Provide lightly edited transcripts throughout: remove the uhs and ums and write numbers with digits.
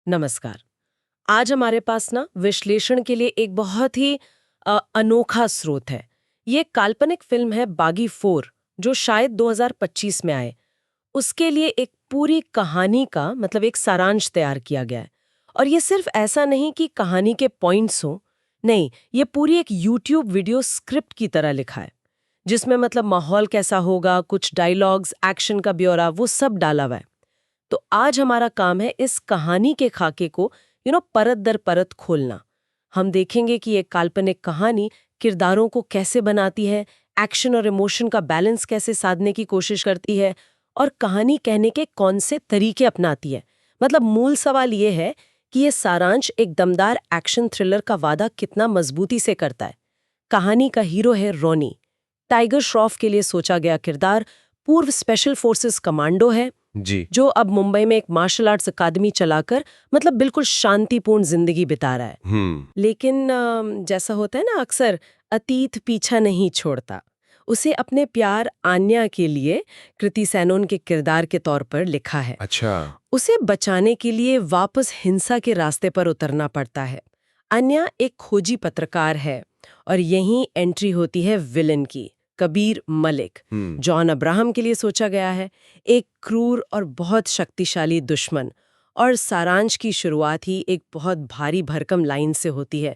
नमस्कार। आज हमारे पास ना विश्लेषण के लिए एक बहुत ही अनोखा स्रोत है। ये काल्पनिक फिल्म है बागी 4 जो शायद 2025 में आए। उसके लिए एक पूरी कहानी का मतलब एक सारांश तैयार किया गया है। और ये सिर्फ ऐसा नहीं कि कहानी के पॉइंट्स हो, नहीं, ये पूरी एक यूट्यूब वीडियो स्क्रिप्ट की तरह लिखा है, जिसमें मतलब माहौल कैसा होगा, कुछ डायलॉग्स, एक्शन का ब्यौरा, वो सब डाला हुआ है। तो आज हमारा काम है इस कहानी के खाके को परत दर परत खोलना। हम देखेंगे कि ये काल्पनिक कहानी किरदारों को कैसे बनाती है, एक्शन और इमोशन का बैलेंस कैसे साधने की कोशिश करती है, और कहानी कहने के कौन से तरीके अपनाती है। मतलब मूल सवाल ये है कि ये सारांश एक दमदार एक्शन थ्रिलर का वादा कितना मजबूती से करता है। कहानी का हीरो है रॉनी, टाइगर श्रॉफ के लिए सोचा गया किरदार, पूर्व स्पेशल फोर्सेस कमांडो है जी। जो अब मुंबई में एक मार्शल आर्ट्स अकादमी चलाकर मतलब बिल्कुल शांतिपूर्ण जिंदगी बिता रहा है। लेकिन जैसा होता है ना, अक्सर अतीत पीछा नहीं छोड़ता। उसे अपने प्यार आन्या के लिए कृति सैनोन के किरदार के तौर पर लिखा है। अच्छा। उसे बचाने के लिए वापस हिंसा के रास्ते पर उतरना पड़ता है। आन्या एक खोजी पत्रकार है और यहीं एंट्री होती है विलन की, कबीर मलिक। जॉन अब्राहम के लिए सोचा गया है, एक क्रूर और बहुत शक्तिशाली दुश्मन। और सारांश की शुरुआत ही एक बहुत भारी भरकम लाइन से होती है,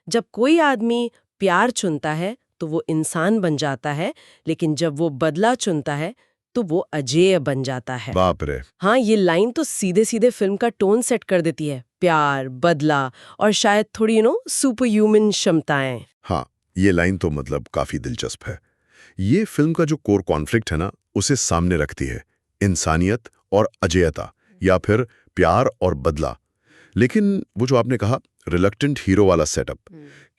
जब कोई आदमी प्यार चुनता है तो वो इंसान बन जाता है, लेकिन जब वो बदला चुनता है तो वो अजेय बन जाता है। बाप रे। हाँ, ये लाइन तो सीधे सीधे फिल्म का टोन सेट कर देती है। प्यार, बदला और शायद थोड़ी सुपर ह्यूमन क्षमताएं। हाँ, ये लाइन तो मतलब काफी दिलचस्प है। ये फिल्म का जो कोर कॉन्फ्लिक्ट है ना, उसे सामने रखती है, इंसानियत और अजेयता, या फिर प्यार और बदला। लेकिन वो जो आपने कहा रिलक्टेंट हीरो वाला सेटअप,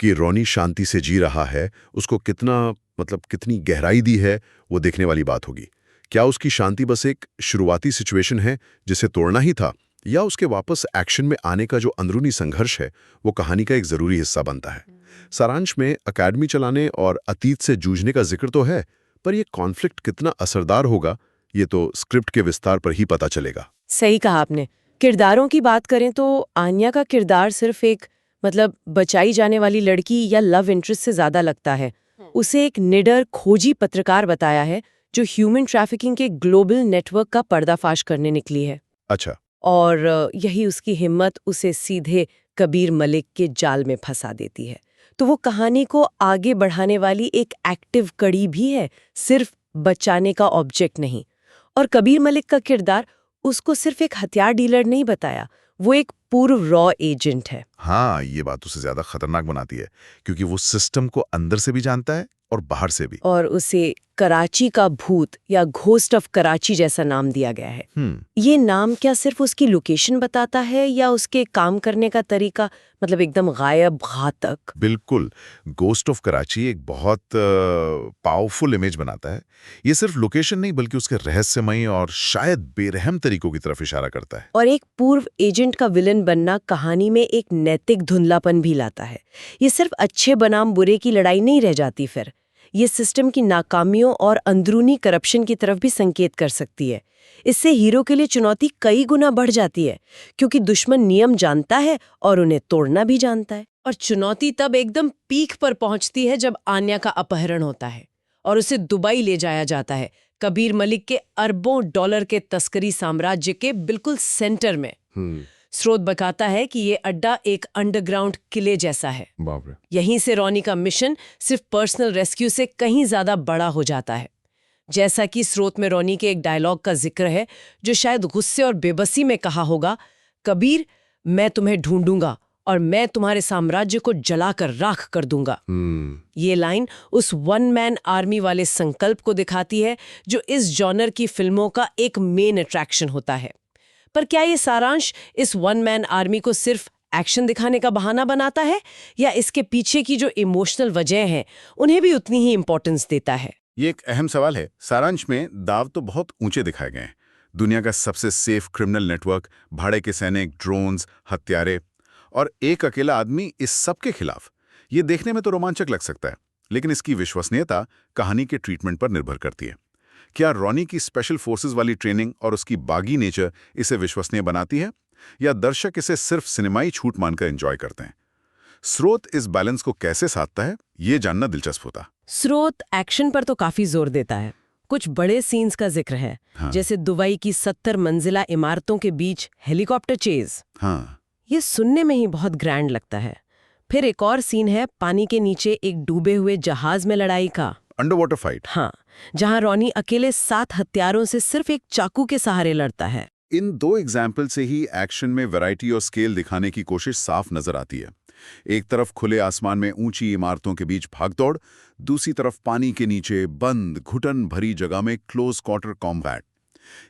कि रॉनी शांति से जी रहा है, उसको कितना मतलब कितनी गहराई दी है, वो देखने वाली बात होगी। क्या उसकी शांति बस एक शुरुआती सिचुएशन है जिसे तोड़ना ही था, या उसके वापस एक्शन में आने का जो अंदरूनी संघर्ष है वो कहानी का एक जरूरी हिस्सा बनता है। सारांश में अकेडमी चलाने और अतीत से जूझने का जिक्र तो है, पर यह कॉन्फ्लिक्ट कितना असरदार होगा ये तो स्क्रिप्ट के विस्तार पर ही पता चलेगा। सही कहा आपने। किरदारों की बात करें तो आन्या का किरदार सिर्फ एक मतलब बचाई जाने वाली लड़की या लव इंटरेस्ट से ज्यादा लगता है। उसे एक निडर खोजी पत्रकार बताया है जो ह्यूमन ट्रैफिकिंग के ग्लोबल नेटवर्क का पर्दाफाश करने निकली है। अच्छा। और यही उसकी हिम्मत उसे सीधे कबीर मलिक के जाल में फंसा देती है। तो वो कहानी को आगे बढ़ाने वाली एक एक्टिव कड़ी भी है, सिर्फ बचाने का ऑब्जेक्ट नहीं। और कबीर मलिक का किरदार उसको सिर्फ एक हथियार डीलर नहीं बताया, वो एक पूर्व रॉ एजेंट है। हाँ, ये बात उसे ज्यादा खतरनाक बनाती है, क्योंकि वो सिस्टम को अंदर से भी जानता है और बाहर से भी। और उसे कराची का भूत या घोस्ट ऑफ कराची जैसा नाम दिया गया है। ये नाम क्या सिर्फ उसकी लोकेशन बताता है या उसके काम करने का तरीका, मतलब एकदम गायब, घातक? बिल्कुल। गोस्ट ऑफ कराची एक बहुत पावरफुल इमेज बनाता है। ये सिर्फ लोकेशन नहीं बल्कि उसके रहस्यमयी और शायद बेरहम तरीकों की तरफ इशारा करता है। और एक पूर्व एजेंट का विलन बनना कहानी में एक नैतिक धुंधलापन भी लाता है। ये सिर्फ अच्छे बनाम बुरे की लड़ाई नहीं रह जाती, फिर ये सिस्टम की नाकामियों और अंदरूनी करप्शन की तरफ भी संकेत कर सकती है। इससे हीरो के लिए चुनौती कई गुना बढ़ जाती है, क्योंकि दुश्मन नियम जानता है और उन्हें तोड़ना भी जानता है। और चुनौती तब एकदम पीक पर पहुंचती है जब आन्या का अपहरण होता है और उसे दुबई ले जाया जाता है, कबीर मलिक के अरबों डॉलर के तस्करी साम्राज्य के बिल्कुल सेंटर में। स्रोत बताता है कि ये अड्डा एक अंडरग्राउंड किले जैसा है। बाप रे। यहीं से रॉनी का मिशन सिर्फ पर्सनल रेस्क्यू से कहीं ज्यादा बड़ा हो जाता है। जैसा कि स्रोत में रॉनी के एक डायलॉग का जिक्र है जो शायद गुस्से और बेबसी में कहा होगा, कबीर, मैं तुम्हें ढूंढूंगा और मैं तुम्हारे साम्राज्य को जलाकर राख कर दूंगा। ये लाइन उस वन मैन आर्मी वाले संकल्प को दिखाती है जो इस जॉनर की फिल्मों का एक मेन अट्रैक्शन होता है। पर क्या ये सारांश इस वन मैन आर्मी को सिर्फ एक्शन दिखाने का बहाना बनाता है, या इसके पीछे की जो इमोशनल वजह हैं उन्हें भी उतनी ही इंपॉर्टेंस देता है? ये एक अहम सवाल है। सारांश में दाव तो बहुत ऊंचे दिखाए गए हैं। दुनिया का सबसे सेफ क्रिमिनल नेटवर्क, भाड़े के सैनिक, ड्रोन्स, हत्यारे और एक अकेला आदमी इस सब के खिलाफ। ये देखने में तो रोमांचक लग सकता है, लेकिन इसकी विश्वसनीयता कहानी के ट्रीटमेंट पर निर्भर करती है। क्या रॉनी की स्पेशल फोर्सेस वाली ट्रेनिंग और उसकी बागी नेचर इसे विश्वसनीय बनाती है, या दर्शक इसे सिर्फ सिनेमाई छूट मानकर एंजॉय करते हैं? स्रोत इस बैलेंस को कैसे साधता है, ये जानना दिलचस्प होता। स्रोत एक्शन पर तो काफी जोर देता है। कुछ बड़े सीन्स का जिक्र है, हाँ। जैसे दुबई की 70 मंजिला इमारतों के बीच हेलीकॉप्टर चेज। हाँ, ये सुनने में ही बहुत ग्रैंड लगता है। फिर एक और सीन है पानी के नीचे एक डूबे हुए जहाज में लड़ाई का। Under water fight. हाँ, जहां रॉनी अकेले 7 हथियारों से सिर्फ एक चाकू के सहारे लड़ता है। इन दो एग्जाम्पल से ही एक्शन में वैरायटी और स्केल दिखाने की कोशिश साफ नजर आती है। एक तरफ खुले आसमान में ऊंची इमारतों के बीच भागदौड़, दूसरी तरफ पानी के नीचे बंद घुटन भरी जगह में क्लोज क्वार्टर कॉम्बैट।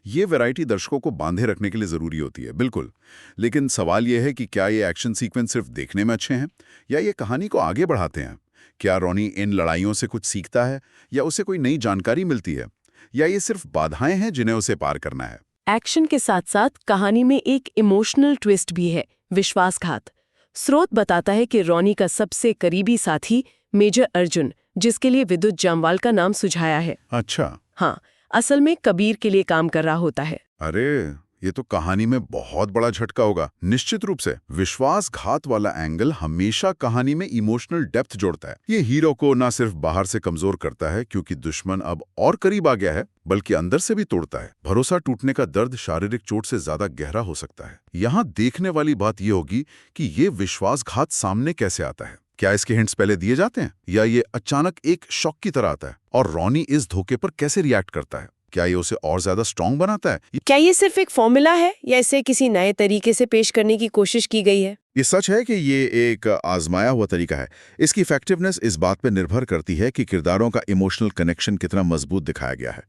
ये वैरायटी दर्शकों को बांधे रखने के लिए जरूरी होती है, बिल्कुल। लेकिन सवाल यह है कि क्या ये एक्शन सीक्वेंस सिर्फ देखने में अच्छे हैं या ये कहानी को आगे बढ़ाते हैं? क्या रॉनी इन लड़ाइयों से कुछ सीखता है या उसे कोई नई जानकारी मिलती है, या ये सिर्फ बाधाएं हैं जिन्हें उसे पार करना है? एक्शन के साथ साथ कहानी में एक इमोशनल ट्विस्ट भी है, विश्वासघात। स्रोत बताता है कि रॉनी का सबसे करीबी साथी मेजर अर्जुन, जिसके लिए विद्युत जामवाल का नाम सुझाया है, अच्छा। हाँ, असल में कबीर के लिए काम कर रहा होता है। अरे, ये तो कहानी में बहुत बड़ा झटका होगा। निश्चित रूप से विश्वासघात वाला एंगल हमेशा कहानी में इमोशनल डेप्थ जोड़ता है। ये हीरो को न सिर्फ बाहर से कमजोर करता है क्योंकि दुश्मन अब और करीब आ गया है, बल्कि अंदर से भी तोड़ता है। भरोसा टूटने का दर्द शारीरिक चोट से ज्यादा गहरा हो सकता है। यहाँ देखने वाली बात ये होगी कि ये विश्वासघात सामने कैसे आता है। क्या इसके हिंट्स पहले दिए जाते हैं या ये अचानक एक शॉक की तरह आता है? और रॉनी इस धोखे पर कैसे रिएक्ट करता है? क्या ये उसे और ज्यादा स्ट्रॉन्ग बनाता है? क्या ये सिर्फ एक फॉर्मूला है या इसे किसी नए तरीके से पेश करने की कोशिश की गई है? ये सच है कि ये एक आजमाया हुआ तरीका है। इसकी इफेक्टिवनेस इस बात पर निर्भर करती है कि किरदारों का इमोशनल कनेक्शन कितना मजबूत दिखाया गया है।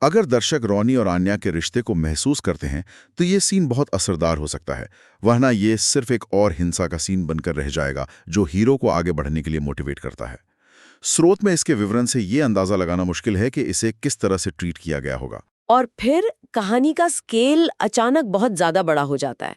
अगर दर्शक रॉनी और आन्या के रिश्ते को महसूस करते हैं तो ये सीन बहुत असरदार हो सकता है, वरना ये सिर्फ एक और हिंसा का सीन बनकर रह जाएगा जो हीरो को आगे बढ़ने के लिए मोटिवेट करता है। स्रोत में इसके विवरण से ये अंदाजा लगाना मुश्किल है कि इसे किस तरह से ट्रीट किया गया होगा। और फिर कहानी का स्केल अचानक बहुत ज्यादा बड़ा हो जाता है।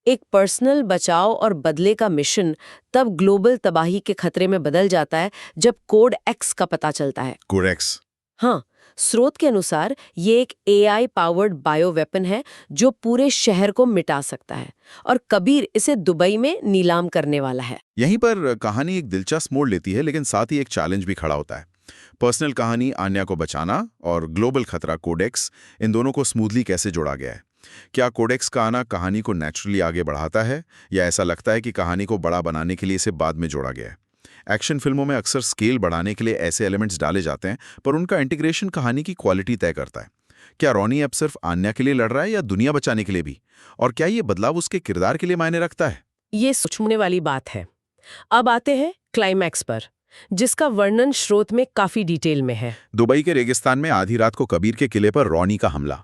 एक पर्सनल बचाव और बदले का मिशन तब ग्लोबल तबाही के खतरे में बदल जाता है जब कोड एक्स का पता चलता है। Code x? हाँ, स्रोत के अनुसार ये एक AI पावर्ड बायो वेपन है जो पूरे शहर को मिटा सकता है, और कबीर इसे दुबई में नीलाम करने वाला है। यहीं पर कहानी एक दिलचस्प मोड़ लेती है, लेकिन साथ ही एक चैलेंज भी खड़ा होता है। पर्सनल कहानी आन्या को बचाना और ग्लोबल खतरा कोडेक्स, इन दोनों को स्मूथली कैसे जोड़ा गया है? क्या कोडेक्स का आना कहानी को नेचुरली आगे बढ़ाता है या ऐसा लगता है कि कहानी को बड़ा बनाने के लिए इसे बाद में जोड़ा गया है? एक्शन फिल्मों में अक्सर स्केल बढ़ाने के लिए ऐसे एलिमेंट्स डाले जाते हैं, पर उनका इंटीग्रेशन कहानी की क्वालिटी तय करता है। क्या रॉनी अब सिर्फ आन्या के लिए लड़ रहा है या दुनिया बचाने के लिए भी? और क्या ये बदलाव उसके किरदार के लिए मायने रखता है? ये सोचने वाली बात है। अब आते हैं क्लाइमैक्स पर, जिसका वर्णन स्रोत में काफी डिटेल में है। दुबई के रेगिस्तान में आधी रात को कबीर के किले पर रॉनी का हमला।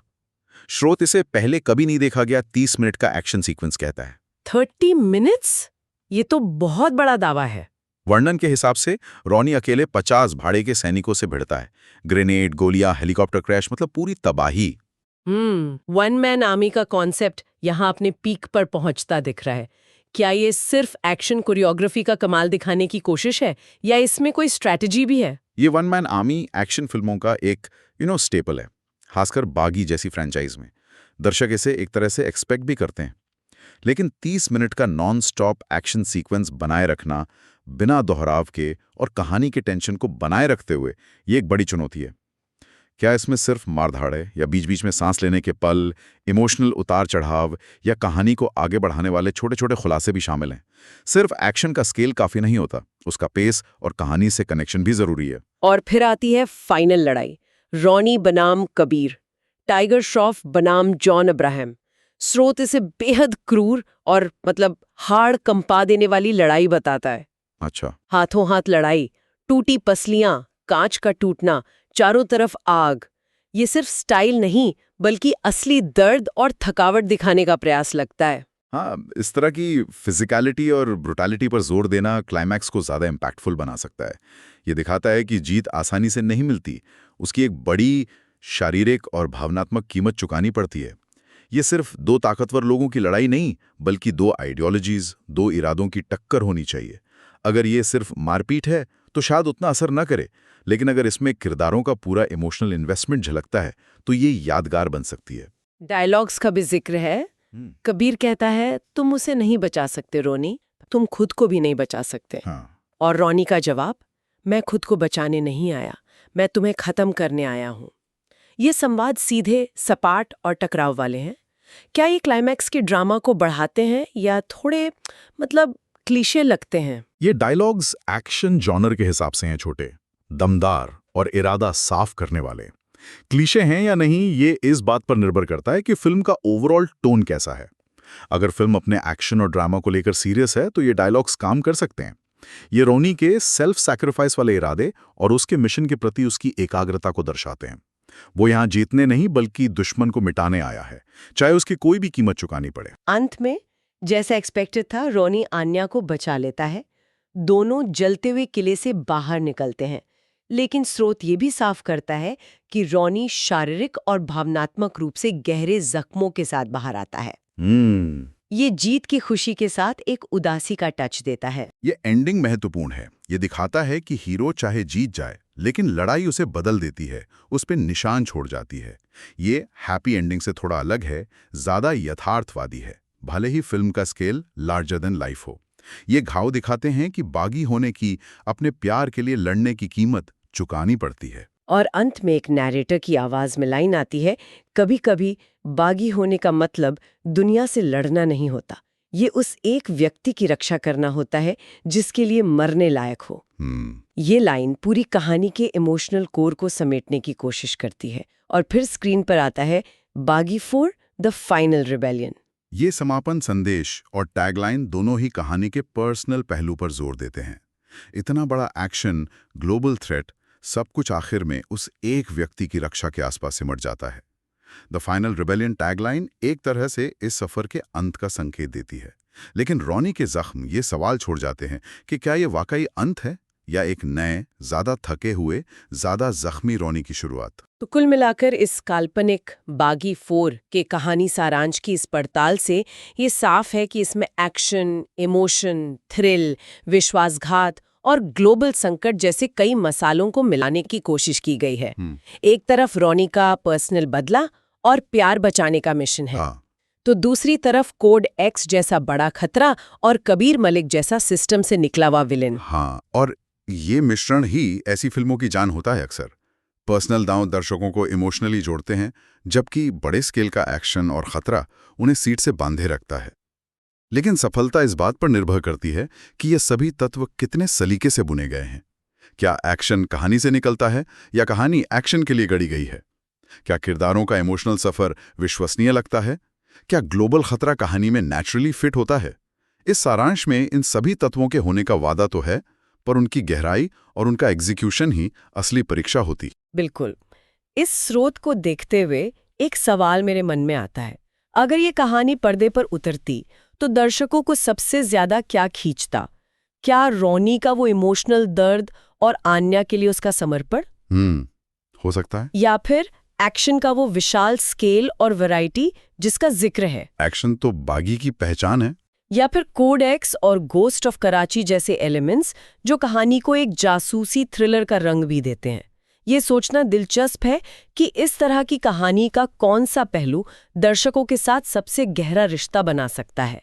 स्रोत इसे पहले कभी नहीं देखा गया 30 मिनट का एक्शन सीक्वेंस कहता है। 30 मिनट्स? ये तो बहुत बड़ा दावा है। वर्णन के हिसाब से रॉनी अकेले 50 भाड़े के सैनिकों से भिड़ता है। ग्रेनेड, गोलियां, हेलीकॉप्टर क्रैश, मतलब पूरी तबाही। वन मैन आर्मी का कॉन्सेप्ट यहाँ अपने पीक पर पहुंचता दिख रहा है। क्या ये सिर्फ एक्शन कोरियोग्राफी का कमाल दिखाने की कोशिश है या इसमें कोई स्ट्रैटेजी भी है? ये वन मैन आर्मी एक्शन फिल्मों का एक स्टेपल है, खासकर बागी जैसी फ्रेंचाइज में। दर्शक इसे एक तरह से एक्सपेक्ट भी करते हैं। लेकिन 30 मिनट का नॉन स्टॉप एक्शन सीक्वेंस बनाए रखना बिना दोहराव के और कहानी के टेंशन को बनाए रखते हुए, ये एक बड़ी चुनौती है। क्या इसमें सिर्फ मारधाड़ है या बीच बीच में सांस लेने के पल, इमोशनल उतार चढ़ाव या कहानी को आगे बढ़ाने वाले छोटे छोटे खुलासे भी शामिल हैं? सिर्फ एक्शन का स्केल काफी नहीं होता, उसका पेस और कहानी से कनेक्शन भी जरूरी है। और फिर आती है फाइनल लड़ाई। रॉनी बनाम कबीर, टाइगर श्रॉफ बनाम जॉन अब्राहम। स्रोत इसे बेहद क्रूर और हाड़ कंपा देने वाली लड़ाई बताता है। अच्छा। हाथों हाथ लड़ाई, टूटी पसलियां, कांच का टूटना, चारों तरफ आग। ये सिर्फ स्टाइल नहीं बल्कि असली दर्द और थकावट दिखाने का प्रयास लगता है। हाँ, इस तरह की फिजिकलिटी और ब्रुटैलिटी पर जोर देना क्लाइमैक्स को ज्यादा इम्पैक्टफुल बना सकता है। ये दिखाता है कि जीत आसानी से नहीं मिलती, उसकी एक बड़ी शारीरिक और भावनात्मक कीमत चुकानी पड़ती है। ये सिर्फ दो ताकतवर लोगों की लड़ाई नहीं, बल्कि दो आइडियोलॉजीज, दो इरादों की टक्कर होनी चाहिए। अगर ये सिर्फ मारपीट है तो शायद उतना असर न करे, लेकिन अगर इसमें किरदारों का पूरा इमोशनल इन्वेस्टमेंट झलकता है तो ये यादगार बन सकती है। डायलॉग्स का भी जिक्र है। कबीर कहता है, तुम उसे नहीं बचा सकते रोनी, तुम खुद को भी नहीं बचा सकते। हाँ। और रोनी का जवाब, मैं खुद को बचाने नहीं आया, मैं तुम्हें खत्म करने आया हूं। ये संवाद सीधे, सपाट और टकराव वाले हैं। क्या ये क्लाइमैक्स के ड्रामा को बढ़ाते हैं या थोड़े क्लीशे लगते हैं? ये डायलॉग्स एक्शन जॉनर के हिसाब से हैं छोटे, दमदार और इरादा साफ करने वाले। क्लीशे हैं या नहीं, ये इस बात पर निर्भर करता है कि फिल्म का ओवरऑल टोन कैसा है। अगर फिल्म अपने एक्शन और ड्रामा को लेकर सीरियस है तो ये डायलॉग्स काम कर सकते हैं। ये रोनी के सेल्फ सैक्रिफाइस वाले इरादे और उसके मिशन के प्रति उसकी एकाग्रता को दर्शाते हैं। वो यहाँ जीतने नहीं बल्कि दुश्मन को मिटाने आया है, चाहे उसकी कोई भी कीमत चुकानी पड़े। अंत में जैसा एक्सपेक्टेड था, रोनी आन्या को बचा लेता है। दोनों जलते हुए किले से बाहर निकलते हैं, लेकिन स्रोत ये भी साफ करता है कि रोनी शारीरिक और भावनात्मक रूप से गहरे जख्मों के साथ बाहर आता है। ये जीत की खुशी के साथ एक उदासी का टच देता है। ये एंडिंग महत्वपूर्ण है। ये दिखाता है कि हीरो चाहे जीत जाए, लेकिन लड़ाई उसे बदल देती है, उस पे निशान छोड़ जाती है। ये हैप्पी एंडिंग से थोड़ा अलग है, ज्यादा यथार्थवादी है, भले ही फिल्म का स्केल लार्जर देन लाइफ हो। ये घाव दिखाते हैं कि बागी होने की, अपने प्यार के लिए लड़ने की कीमत चुकानी पड़ती है। और अंत में एक नैरेटर की आवाज में लाइन आती है, कभी कभी बागी होने का मतलब दुनिया से लड़ना नहीं होता, ये उस एक व्यक्ति की रक्षा करना होता है जिसके लिए मरने लायक हो। ये लाइन पूरी कहानी के इमोशनल कोर को समेटने की कोशिश करती है। और फिर स्क्रीन पर आता है बागी 4 द फाइनल रिबेलियन। ये समापन संदेश और टैगलाइन दोनों ही कहानी के पर्सनल पहलू पर जोर देते हैं। इतना बड़ा एक्शन, ग्लोबल थ्रेट, सब कुछ आखिर में उस एक व्यक्ति की रक्षा के आसपास सिमट जाता है। द फाइनल रिबेलियन टैगलाइन एक तरह से इस सफर के अंत का संकेत देती है, लेकिन रोनी के जख्म ये सवाल छोड़ जाते हैं कि क्या ये वाकई अंत है या एक नए, ज्यादा थके हुए, ज्यादा जख्मी रोनी की शुरुआत। तो कुल मिलाकर इस काल्पनिक बागी 4 के कहानी सारांश की इस पड़ताल से ये साफ है कि इसमें एक्शन, इमोशन, थ्रिल, विश्वासघात और ग्लोबल संकट जैसे कई मसालों को मिलाने की कोशिश की गई है। एक तरफ रोनी का पर्सनल बदला और प्यार बचाने का मिशन है, तो दूसरी तरफ कोड एक्स जैसा बड़ा खतरा और कबीर मलिक जैसा सिस्टम से निकला हुआ विलेन। हाँ, और ये मिश्रण ही ऐसी फिल्मों की जान होता है। अक्सर पर्सनल दांव दर्शकों को इमोशनली जोड़ते हैं, जबकि बड़े स्केल का एक्शन और खतरा उन्हें सीट से बांधे रखता है। लेकिन सफलता इस बात पर निर्भर करती है कि ये सभी तत्व कितने सलीके से बुने गए हैं। क्या एक्शन कहानी से निकलता है या कहानी एक्शन के लिए गढ़ी गई है? क्या किरदारों का इमोशनल सफर विश्वसनीय लगता है? क्या ग्लोबल खतरा कहानी में नेचुरली फिट होता है? इस सारांश में इन सभी तत्वों के होने का वादा तो है, पर उनकी गहराई और उनका एग्जीक्यूशन ही असली परीक्षा होती। बिल्कुल। इस स्रोत को देखते हुए एक सवाल मेरे मन में आता है, अगर ये कहानी पर्दे पर उतरती तो दर्शकों को सबसे ज्यादा क्या खींचता? क्या रोनी का वो इमोशनल दर्द और आन्या के लिए उसका समर्पण? हो सकता है। या फिर एक्शन का वो विशाल स्केल और वैरायटी जिसका जिक्र है? एक्शन तो बागी की पहचान है। या फिर कोड एक्स और गोस्ट ऑफ कराची जैसे एलिमेंट्स जो कहानी को एक जासूसी थ्रिलर का रंग भी देते हैं। ये सोचना दिलचस्प है कि इस तरह की कहानी का कौन सा पहलू दर्शकों के साथ सबसे गहरा रिश्ता बना सकता है।